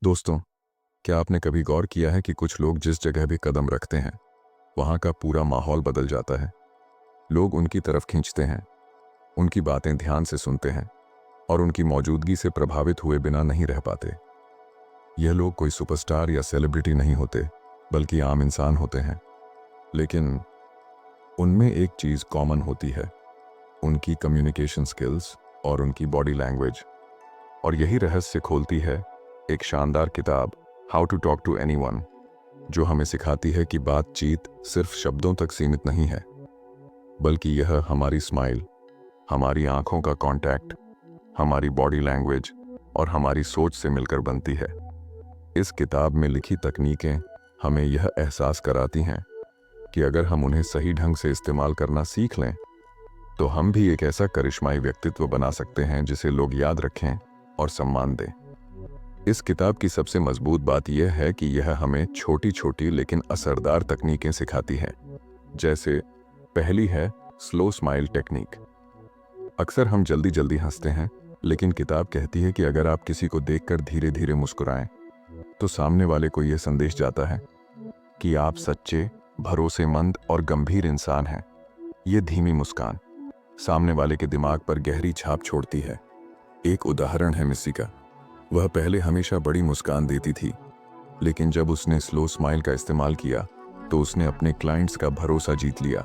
दोस्तों, क्या आपने कभी गौर किया है कि कुछ लोग जिस जगह भी कदम रखते हैं वहाँ का पूरा माहौल बदल जाता है। लोग उनकी तरफ खींचते हैं, उनकी बातें ध्यान से सुनते हैं और उनकी मौजूदगी से प्रभावित हुए बिना नहीं रह पाते। यह लोग कोई सुपरस्टार या सेलिब्रिटी नहीं होते, बल्कि आम इंसान होते हैं। लेकिन उनमें एक चीज़ कॉमन होती है, उनकी कम्युनिकेशन स्किल्स और उनकी बॉडी लैंग्वेज। और यही रहस्य खोलती है एक शानदार किताब, how to talk to anyone, जो हमें सिखाती है कि बातचीत सिर्फ शब्दों तक सीमित नहीं है, बल्कि यह हमारी स्माइल, हमारी आंखों का कांटेक्ट, हमारी बॉडी लैंग्वेज और हमारी सोच से मिलकर बनती है। इस किताब में लिखी तकनीकें हमें यह एहसास कराती हैं कि अगर हम उन्हें सही ढंग से इस्तेमाल करना सीख लें तो हम भी एक ऐसा करिश्माई व्यक्तित्व बना सकते हैं जिसे लोग याद रखें और सम्मान दें। इस किताब की सबसे मजबूत बात यह है कि यह हमें छोटी छोटी लेकिन असरदार तकनीकें सिखाती है। जैसे पहली है स्लो स्माइल टेक्निक। अक्सर हम जल्दी जल्दी हंसते हैं, लेकिन किताब कहती है कि अगर आप किसी को देखकर धीरे धीरे मुस्कुराएं तो सामने वाले को यह संदेश जाता है कि आप सच्चे, भरोसेमंद और गंभीर इंसान हैं। यह धीमी मुस्कान सामने वाले के दिमाग पर गहरी छाप छोड़ती है। एक उदाहरण है मिस्सी का। वह पहले हमेशा बड़ी मुस्कान देती थी, लेकिन जब उसने स्लो स्माइल का इस्तेमाल किया तो उसने अपने क्लाइंट्स का भरोसा जीत लिया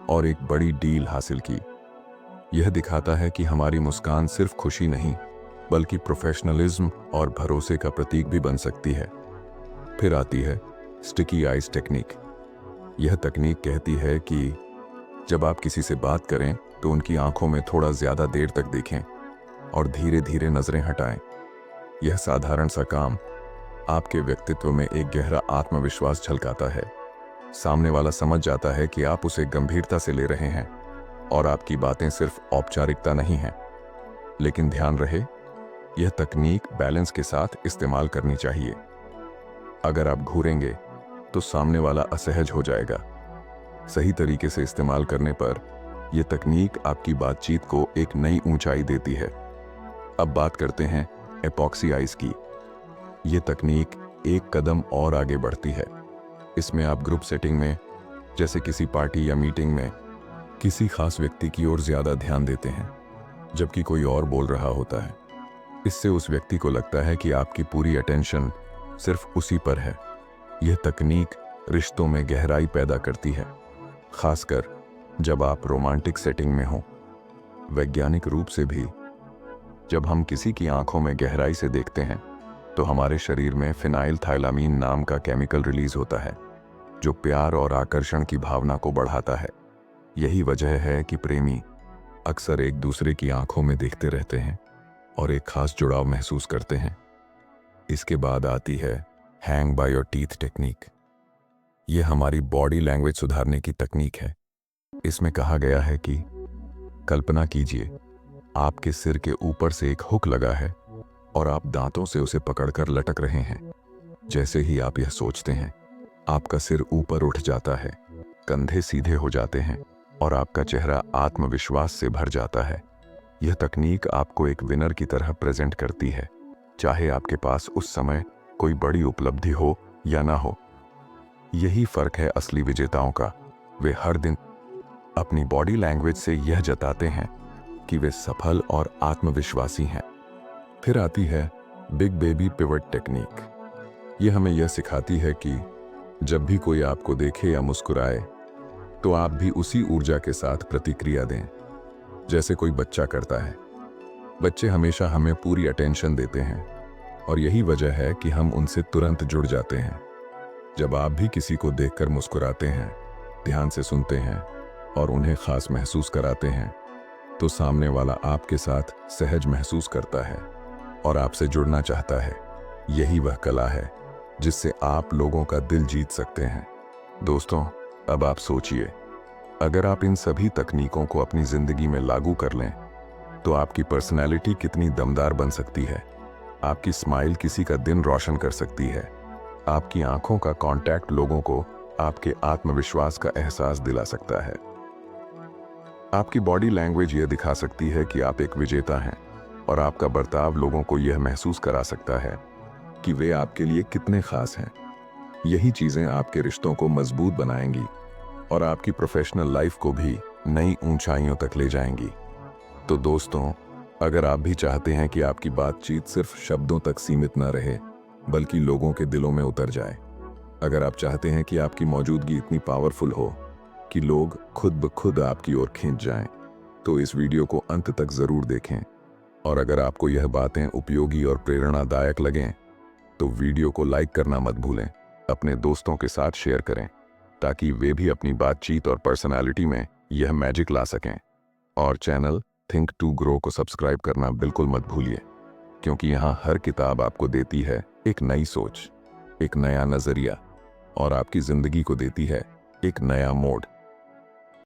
और एक बड़ी डील हासिल की। यह दिखाता है कि हमारी मुस्कान सिर्फ खुशी नहीं, बल्कि प्रोफेशनलिज्म और भरोसे का प्रतीक भी बन सकती है। फिर आती है स्टिकी आइज टेक्निक। यह तकनीक कहती है कि जब आप किसी से बात करें तो उनकी आंखों में थोड़ा ज्यादा देर तक देखें और धीरे धीरे नजरें हटाएं। यह साधारण सा काम आपके व्यक्तित्व में एक गहरा आत्मविश्वास झलकाता है। सामने वाला समझ जाता है कि आप उसे गंभीरता से ले रहे हैं और आपकी बातें सिर्फ औपचारिकता नहीं हैं। लेकिन ध्यान रहे, यह तकनीक बैलेंस के साथ इस्तेमाल करनी चाहिए। अगर आप घूरेंगे तो सामने वाला असहज हो जाएगा। सही तरीके से इस्तेमाल करने पर यह तकनीक आपकी बातचीत को एक नई ऊंचाई देती है। अब बात करते हैं एपॉक्सी आइज की। यह तकनीक एक कदम और आगे बढ़ती है। इसमें आप ग्रुप सेटिंग में, जैसे किसी पार्टी या मीटिंग में, किसी खास व्यक्ति की ओर ज्यादा ध्यान देते हैं जबकि कोई और बोल रहा होता है। इससे उस व्यक्ति को लगता है कि आपकी पूरी अटेंशन सिर्फ उसी पर है। यह तकनीक रिश्तों में गहराई पैदा करती है, खासकर जब आप रोमांटिक सेटिंग में हो। वैज्ञानिक रूप से भी जब हम किसी की आंखों में गहराई से देखते हैं तो हमारे शरीर में फिनाइलथाइलामीन नाम का केमिकल रिलीज होता है, जो प्यार और आकर्षण की भावना को बढ़ाता है। यही वजह है कि प्रेमी अक्सर एक दूसरे की आंखों में देखते रहते हैं और एक खास जुड़ाव महसूस करते हैं। इसके बाद आती है hang by your teeth technique. यह हमारी बॉडी लैंग्वेज सुधारने की तकनीक है। इसमें कहा गया है कि कल्पना कीजिए, आपके सिर के ऊपर से एक हुक लगा है और आप दांतों से उसे पकड़कर लटक रहे हैं। जैसे ही आप यह सोचते हैं, आपका सिर ऊपर उठ जाता है, कंधे सीधे हो जाते हैं और आपका चेहरा आत्मविश्वास से भर जाता है। यह तकनीक आपको एक विनर की तरह प्रेजेंट करती है, चाहे आपके पास उस समय कोई बड़ी उपलब्धि हो या ना हो। यही फर्क है असली विजेताओं का। वे हर दिन अपनी बॉडी लैंग्वेज से यह जताते हैं कि वे सफल और आत्मविश्वासी हैं। फिर आती है बिग बेबी पिवट टेक्निक। यह हमें यह सिखाती है कि जब भी कोई आपको देखे या मुस्कुराए तो आप भी उसी ऊर्जा के साथ प्रतिक्रिया दें, जैसे कोई बच्चा करता है। बच्चे हमेशा हमें पूरी अटेंशन देते हैं और यही वजह है कि हम उनसे तुरंत जुड़ जाते हैं। जब आप भी किसी को देखकर मुस्कुराते हैं, ध्यान से सुनते हैं और उन्हें खास महसूस कराते हैं, तो सामने वाला आपके साथ सहज महसूस करता है और आपसे जुड़ना चाहता है। यही वह कला है जिससे आप लोगों का दिल जीत सकते हैं। दोस्तों, अब आप सोचिए, अगर आप इन सभी तकनीकों को अपनी जिंदगी में लागू कर लें तो आपकी पर्सनैलिटी कितनी दमदार बन सकती है। आपकी स्माइल किसी का दिन रोशन कर सकती है। आपकी आंखों का कांटेक्ट लोगों को आपके आत्मविश्वास का एहसास दिला सकता है। आपकी बॉडी लैंग्वेज यह दिखा सकती है कि आप एक विजेता हैं और आपका बर्ताव लोगों को यह महसूस करा सकता है कि वे आपके लिए कितने खास हैं। यही चीजें आपके रिश्तों को मजबूत बनाएंगी और आपकी प्रोफेशनल लाइफ को भी नई ऊंचाइयों तक ले जाएंगी। तो दोस्तों, अगर आप भी चाहते हैं कि आपकी बातचीत सिर्फ शब्दों तक सीमित न रहे बल्कि लोगों के दिलों में उतर जाए, अगर आप चाहते हैं कि आपकी मौजूदगी इतनी पावरफुल हो कि लोग खुद ब खुद आपकी ओर खींच जाएं, तो इस वीडियो को अंत तक जरूर देखें। और अगर आपको यह बातें उपयोगी और प्रेरणादायक लगें तो वीडियो को लाइक करना मत भूलें, अपने दोस्तों के साथ शेयर करें ताकि वे भी अपनी बातचीत और पर्सनालिटी में यह मैजिक ला सकें। और चैनल थिंक टू ग्रो को सब्सक्राइब करना बिल्कुल मत भूलिए, क्योंकि यहाँ हर किताब आपको देती है एक नई सोच, एक नया नजरिया और आपकी जिंदगी को देती है एक नया मोड़।